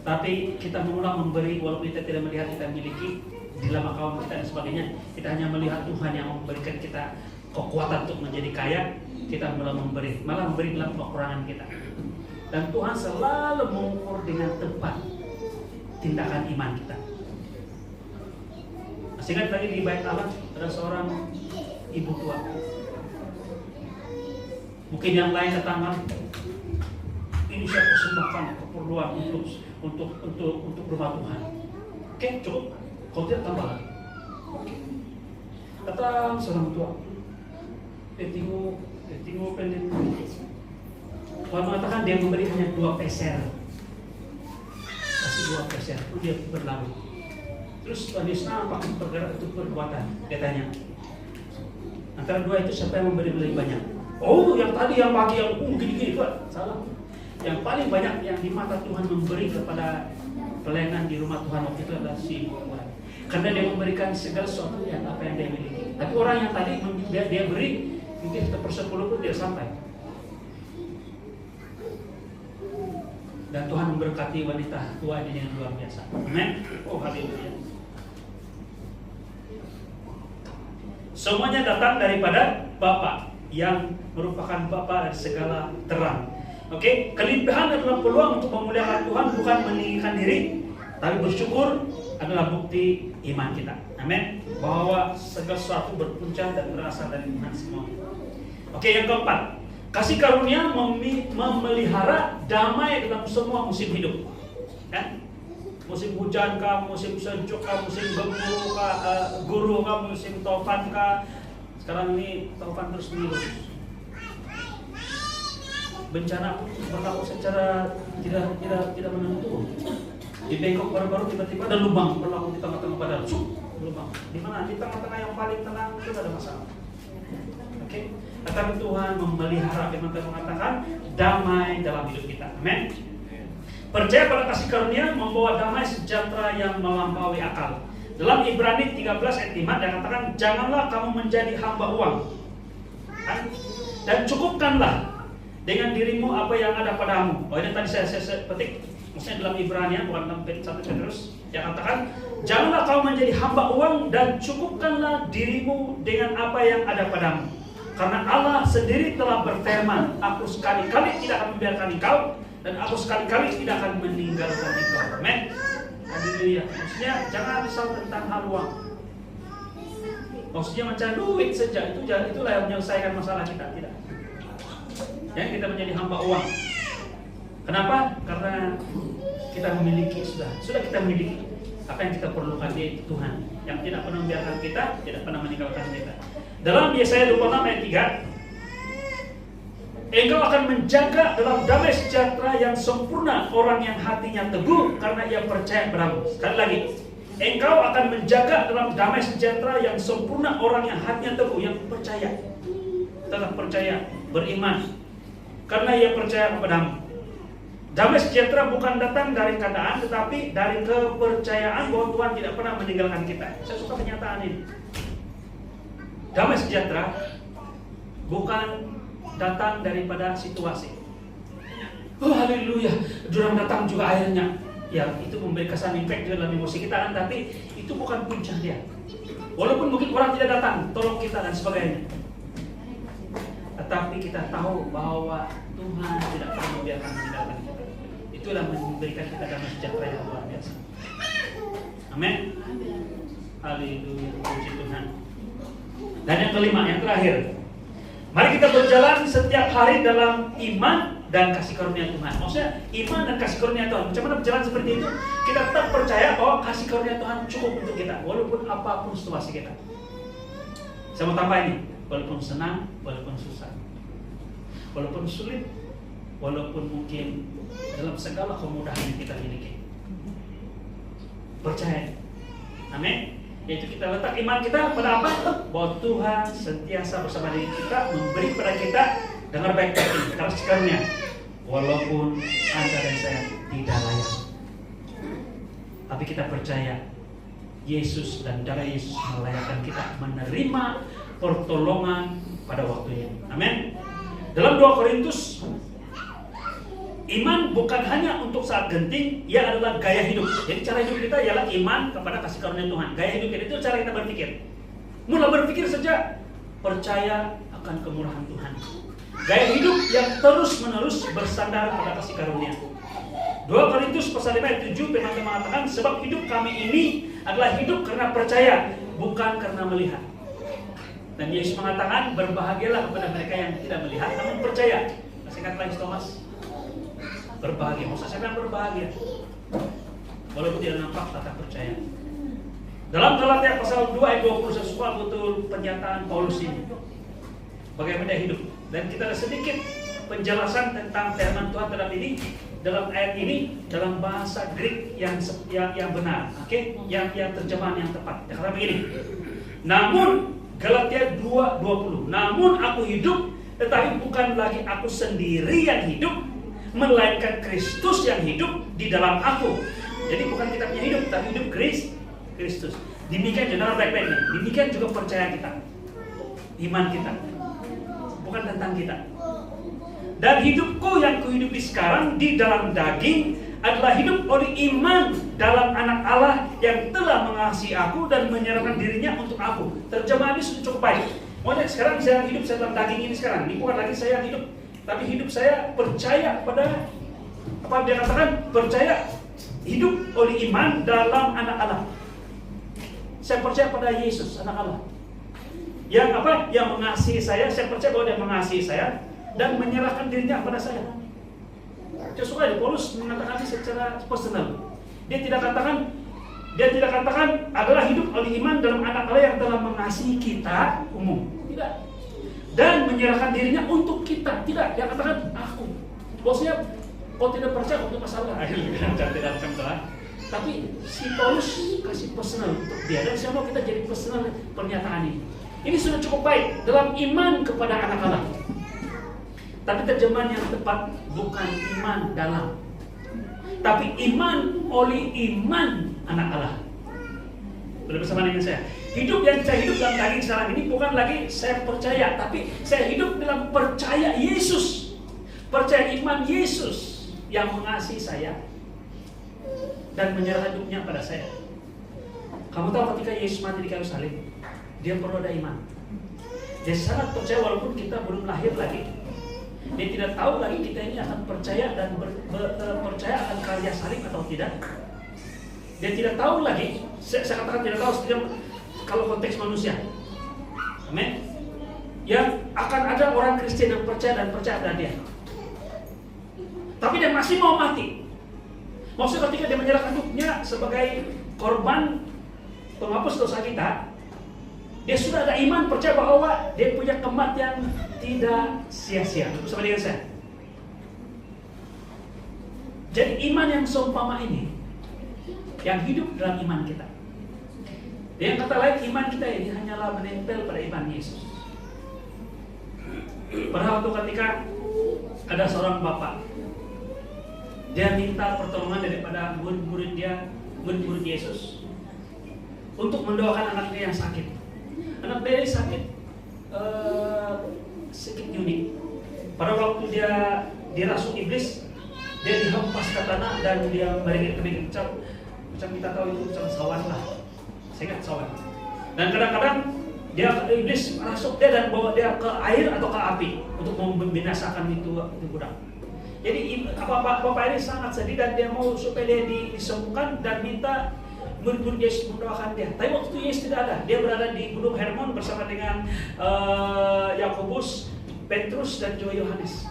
Tapi kita mengulang memberi walaupun kita tidak melihat kita miliki di dalam akun kita dan sebagainya. Kita hanya melihat Tuhan yang memberikan kita kekuatan untuk menjadi kaya. Kita mulai memberi, malah memberi dalam kekurangan kita. Dan Tuhan selalu mengukur dengan tepat tindakan iman kita. Masih ingat tadi di bait Allah ada seorang ibu tua. Mungkin yang lain datang, ini saya persembahkan keperluan untuk rumah Tuhan. Oke, cukup. Kalau tidak tambah lagi. Datang seorang tua. Tengok pendek. Tuhan mengatakan dia memberi hanya 2 peser. Kasih 2 peser, itu dia berlalu. Terus Tuhan Yesus nampak bergerak itu perbuatan. Dia tanya, antara 2 itu siapa yang memberi lebih banyak? Oh, yang tadi yang pagi yang gini-gini Tuhan. Salah. Yang paling banyak yang di mata Tuhan memberi kepada pelayanan di rumah Tuhan waktu itu adalah si ibu tua. Karena dia memberikan segala sesuatu yang apa yang dia miliki. Tapi orang yang tadi dia beri mungkin 1/10 pun tidak sampai. Dan Tuhan memberkati wanita tua ini yang luar biasa. Amin. Oh, haleluya. Semuanya datang daripada Bapa yang merupakan Bapa dari segala terang. Oke, kelimpahan adalah peluang untuk memuliakan Tuhan, bukan meninggikan diri, tapi bersyukur adalah bukti iman kita. Amin. Bahwa segala sesuatu berpunca dan berasal dari Tuhan semua. Oke, yang keempat, kasih karunia memelihara damai dalam semua musim hidup. Kan? Musim hujan kah, musim sejuk kah, musim guru kah, musim taufan kah. Sekarang ini taufan terus menerus. Bencana pun berlaku secara tidak menentu. Di Bangkok baru-baru tiba-tiba ada lubang berlaku di tengah-tengah padang. Lubang. Di mana? Di tengah-tengah yang paling tenang itu ada masalah. Oke. Tetapi Tuhan memelihara, firman Tuhan mengatakan damai dalam hidup kita. Amin. Percaya pada kasih karunia membawa damai sejahtera yang melampaui akal. Dalam Ibrani 13 ayat 5 dia katakan, janganlah kamu menjadi hamba uang, dan cukupkanlah dengan dirimu apa yang ada padamu. Oh, ini tadi saya petik, maksudnya dalam Ibrani, bukan dalam 1 Petrus. Dia katakan, janganlah kamu menjadi hamba uang dan cukupkanlah dirimu dengan apa yang ada padamu. Karena Allah sendiri telah berfirman, aku sekali-kali tidak akan membiarkan engkau, dan aku sekali-kali tidak akan meninggalkan engkau. Amen. Haleluya. Maksudnya jangan risau tentang hal uang. Maksudnya mencari duit saja itulah yang menyelesaikan masalah kita, tidak. Yang kita menjadi hamba uang. Kenapa? Karena kita memiliki sudah kita memiliki apa yang kita perlukan di Tuhan, yang tidak pernah membiarkan kita, tidak pernah meninggalkan kita. Dalam Yesaya 26 ayat 3, engkau akan menjaga dalam damai sejahtera yang sempurna orang yang hatinya teguh karena ia percaya padamu. Sekali lagi, engkau akan menjaga dalam damai sejahtera yang sempurna orang yang hatinya teguh, yang percaya, tetap percaya, beriman, karena ia percaya kepadamu. Damai sejahtera bukan datang dari keadaan, tetapi dari kepercayaan bahwa Tuhan tidak pernah meninggalkan kita. Saya suka pernyataan ini. Damai sejahtera bukan datang daripada situasi. Oh haleluya, jurang datang juga airnya. Ya, itu memberi kesan impact juga dalam emosi kita kan, tapi itu bukan puncak dia. Walaupun mungkin orang tidak datang, tolong kita dan sebagainya. Tetapi kita tahu bahwa Tuhan tidak pernah membiarkan meninggalkan kita. Itulah memberikan kita damai sejahtera yang luar biasa. Amin. Haleluya, puji Tuhan. Dan yang kelima, yang terakhir, mari kita berjalan setiap hari dalam iman dan kasih karunia Tuhan. Maksudnya iman dan kasih karunia Tuhan. Macam mana berjalan seperti itu? Kita tetap percaya bahwa kasih karunia Tuhan cukup untuk kita, walaupun apapun situasi kita. Saya mau tambah ini, walaupun senang, walaupun susah, walaupun sulit, walaupun mungkin dalam segala kemudahan yang kita miliki. Percaya. Amin. Yaitu kita letak iman kita pada apa? Bahwa Tuhan sentiasa bersama diri kita, memberi kepada kita, dengar baik-baik ini, kasih karunia. Walaupun Anda dan saya tidak layak, tapi kita percaya Yesus dan darah Yesus melayakkan kita menerima pertolongan pada waktunya. Amin. Dalam 2 Korintus, iman bukan hanya untuk saat genting, ia adalah gaya hidup. Jadi cara hidup kita ialah iman kepada kasih karunia Tuhan. Gaya hidup kita itu cara kita berpikir. Mula berpikir saja, percaya akan kemurahan Tuhan. Gaya hidup yang terus-menerus bersandar pada kasih karunia. 2 Korintus pasal 5 ayat 7 firman Tuhan mengatakan, sebab hidup kami ini adalah hidup karena percaya, bukan karena melihat. Dan Yesus mengatakan, berbahagialah kepada mereka yang tidak melihat namun percaya. Singkat lagi Thomas, berbahagia. Maksud saya bilang berbahagia, walaupun tidak nampak tetap percaya. Dalam Galatia pasal 2 ayat 20 sesuai betul pernyataan Paulus ini. Bagaimana hidup. Dan kita ada sedikit penjelasan tentang firman Tuhan terhadap ini dalam ayat ini dalam bahasa Greek yang benar, oke? Yang terjemahan yang tepat. Dia kata begini. Namun Galatia 2:20. Namun aku hidup, tetapi bukan lagi aku sendiri yang hidup, melainkan Kristus yang hidup di dalam aku. Jadi bukan kita punya hidup, tapi hidup Kristus. Demikian juga baik-baik nih. Demikian juga percaya kita, iman kita, bukan tentang kita. Dan hidupku yang kuhidupi sekarang di dalam daging adalah hidup oleh iman dalam anak Allah yang telah mengasihi aku dan menyerahkan dirinya untuk aku. Terjemahan ini sudah cukup baik. Makanya sekarang saya hidup saya dalam daging ini sekarang. Ini bukan lagi saya yang hidup, tapi hidup saya percaya pada apa dia katakan, percaya hidup oleh iman dalam anak Allah. Saya percaya pada Yesus, anak Allah. Yang apa? Yang mengasihi saya percaya bahwa dia mengasihi saya dan menyerahkan dirinya kepada saya. Sesuai Paulus mengatakan secara personal. Dia tidak katakan adalah hidup oleh iman dalam anak Allah yang telah mengasihi kita umum. Tidak. Dan menyerahkan dirinya untuk kita. Tidak. Dia katakan aku. Bosnya, kau tidak percaya untuk masalah. Tidak macam itu. Tapi si Paulus kasih personal untuk dia. Dan saya mau kita jadi personal pernyataan ini. Ini sudah cukup baik dalam iman kepada anak Allah. Tapi terjemahan yang tepat bukan iman dalam, tapi iman oleh iman anak Allah. Boleh bersama dengan saya. Hidup yang saya hidup dalam daging sekarang ini bukan lagi saya percaya, tapi saya hidup dalam percaya Yesus. Percaya iman Yesus yang mengasihi saya dan menyerahkan hidupnya pada saya. Kamu tahu ketika Yesus mati di kayu salib, dia perlu ada iman. Dia sangat percaya walaupun kita belum lahir lagi. Dia tidak tahu lagi kita ini akan percaya dan percaya akan karya salib atau tidak. Dia tidak tahu lagi. Saya katakan tidak tahu kalau konteks manusia. Amin. Yang akan ada orang Kristen yang percaya dan percaya pada dia. Tapi dia masih mau mati. Maksudnya ketika dia menyerahkan hidupnya sebagai korban penghapus dosa kita, dia sudah ada iman percaya bahwa dia punya kematian tidak sia-sia. Bersama dengan saya. Jadi iman yang seumpama ini yang hidup dalam iman kita. Dengan kata lain, iman kita ini hanyalah menempel pada iman Yesus. Pada waktu ketika ada seorang bapak, dia minta pertolongan daripada murid-murid Yesus untuk mendoakan anaknya yang sakit. Anak dia sakit sedikit unik. Pada waktu dia dirasuk iblis, dia dihempas ke tanah dan dia meringkik macam kita tahu itu macam sawan lah. Saya ingat sawan. Dan kadang-kadang iblis masuk dia dan bawa dia ke air atau ke api untuk membinasakan itu budak. Jadi bapak ini sangat sedih dan dia mau supaya dia disembuhkan dan minta murid-murid Yesus mendoakan dia. Tapi waktu Yesus tidak ada, dia berada di Gunung Hermon bersama dengan Yakobus, Petrus dan juga Yohanes.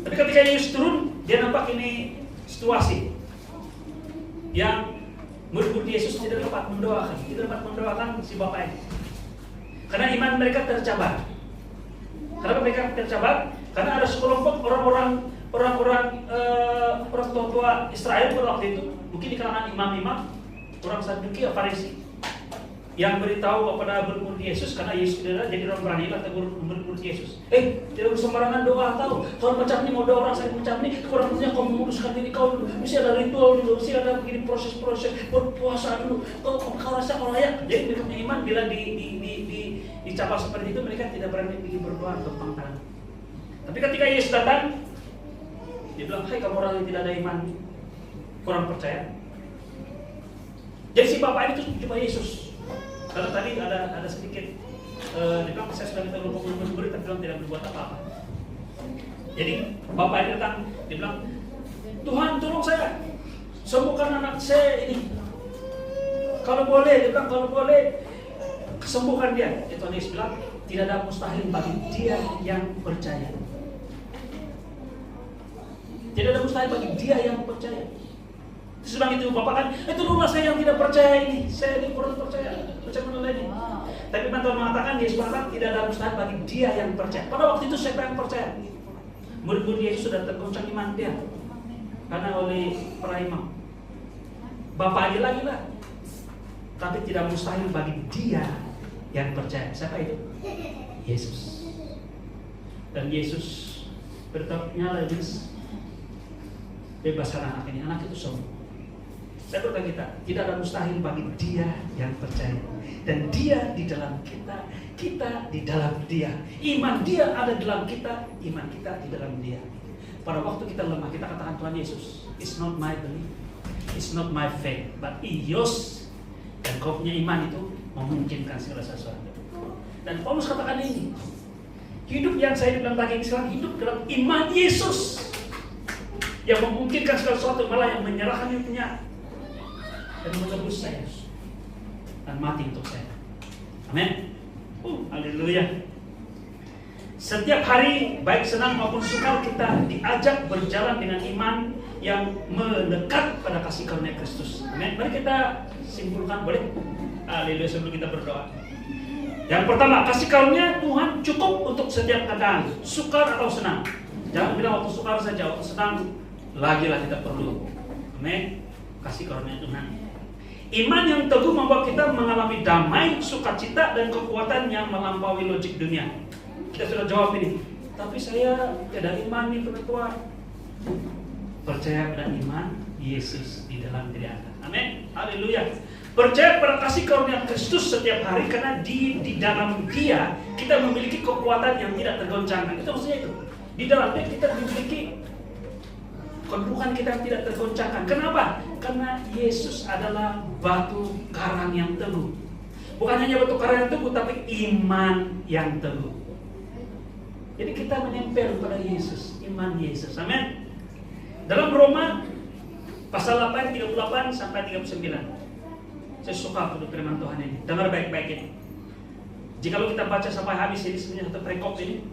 Tapi ketika Yesus turun, dia nampak ini situasi yang murid-murid Yesus tidak dapat mendoakan si bapak ini. Karena iman mereka tercabar. Kenapa mereka tercabar? Karena ada sekelompok orang tua Israel pada waktu itu, mungkin di kalangan imam-imam, orang Saduki atau Farisi, yang beritahu kepada murid Yesus, karena Yesus tidak ada, jadi orang berani lah tegur murid Yesus. Tidak sembarangan doa, tahu? Kalau macam ini mau doa orang sakit macam ini, kurangnya kau menguruskan diri kau dulu, mesti ada ritual dulu, mesti ada begini proses berpuasa dulu. Kau rasa kau layak. Jadi mereka punya iman bila dicapai seperti itu, mereka tidak berani pergi berdoa tentang tangan. Tapi ketika Yesus datang, dia bilang, hai kamu orang yang tidak ada iman, kurang percaya. Jadi si bapak ini tuh jumpa Yesus. Kalau tadi ada sedikit, dia bilang saya sudah minta murid, tapi bilang tidak berbuat apa-apa. Jadi bapak ini datang, dia bilang, Tuhan tolong saya, sembuhkan anak saya ini. Kalau boleh, dia bilang kalau boleh, kesembuhkan dia. Tuhan Yesus bilang, tidak ada mustahil bagi dia yang percaya. Tidak ada mustahil bagi dia yang percaya. Sebab itu bapak kan, itu dulu saya yang tidak percaya ini, saya ini kurang percaya mana ini. Tapi Tuhan mengatakan, Yesus mengatakan tidak ada mustahil bagi dia yang percaya. Pada waktu itu siapa yang percaya? Murid-murid Yesus sudah tergoncang iman dia karena oleh para imam. Bapak aja lagi lah. Tapi tidak mustahil bagi dia yang percaya. Siapa itu? Yesus. Dan Yesus bertanya lagi, bebaskan anak ini, anak itu sembuh. Saya berkata kita, tidak ada mustahil bagi dia yang percaya. Dan dia di dalam kita, kita di dalam dia. Iman dia ada dalam kita, iman kita di dalam dia. Pada waktu kita lemah, kita katakan Tuhan Yesus, it's not my belief, it's not my faith, but yours. Dan kau punya iman itu memungkinkan segala sesuatu. Dan Paulus katakan ini, hidup yang saya hidup dalam daging sekarang, hidup dalam iman Yesus. yang memungkinkan segala sesuatu, malah yang menyerahkan hidupnya dan menebus saya dan mati untuk saya. Amin. Haleluya. Setiap hari, baik senang maupun sukar, kita diajak berjalan dengan iman yang melekat pada kasih karunia Kristus. Amin. Mari kita simpulkan, boleh? Haleluya, sebelum kita berdoa. Yang pertama, kasih karunia Tuhan cukup untuk setiap keadaan, sukar atau senang. Jangan bilang waktu sukar saja, waktu senang lagilah kita perlu. Amin. Kasih karunia Tuhan. Iman yang teguh membuat kita mengalami damai, sukacita, dan kekuatan yang melampaui logik dunia. Kita sudah jawab ini. Tapi saya tidak iman nih penetua. Percaya pada iman Yesus di dalam diri Anda. Amin. Haleluya. Percaya pada kasih karunia Kristus setiap hari, karena di dalam Dia kita memiliki kekuatan yang tidak tergoncangkan. Itu maksudnya itu. Di dalamnya kita memiliki kedudukan kita tidak tergoncangkan. Kenapa? Karena Yesus adalah batu karang yang teguh. Bukan hanya batu karang yang teguh, tapi iman yang teguh. Jadi kita menempel pada Yesus, iman Yesus. Amin. Dalam Roma pasal 8, 38 sampai 39. Saya suka untuk firman Tuhan ini. Dengar baik-baik ini. Jikalau kita baca sampai habis ini, sebenarnya satu perikop ini,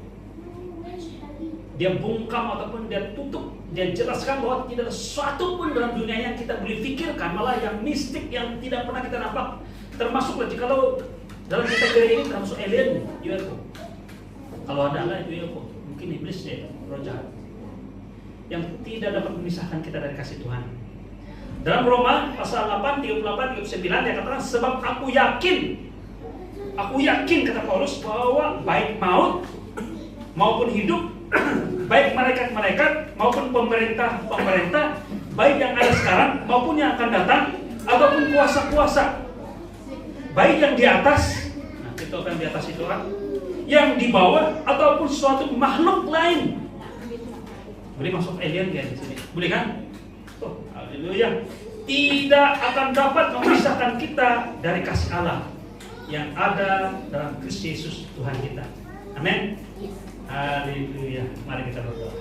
dia bungkam ataupun dia tutup, dia jelaskan bahwa tidak ada sesuatu pun dalam dunia yang kita boleh pikirkan, malah yang mistik yang tidak pernah kita nampak. Termasuklah jikalau dalam kategori ini termasuk alien, UFO. Kalau ada Allah itu UFO, mungkin iblis ya, roh jahat, yang tidak dapat memisahkan kita dari kasih Tuhan. Dalam Roma pasal 8, 38, 39 dia katakan, sebab aku yakin kata Paulus, bahwa baik maut maupun hidup, baik malaikat-malaikat maupun pemerintah, baik yang ada sekarang maupun yang akan datang, ataupun kuasa-kuasa, baik yang di atas, nah itu kan di atas itu kan, yang di bawah, ataupun suatu makhluk lain. Boleh masuk alien kan di sini? Boleh kan? Oh, haleluya. Tidak akan dapat memisahkan kita dari kasih Allah yang ada dalam Kristus Yesus Tuhan kita. Amin. Haleluya. Mari kita berdoa.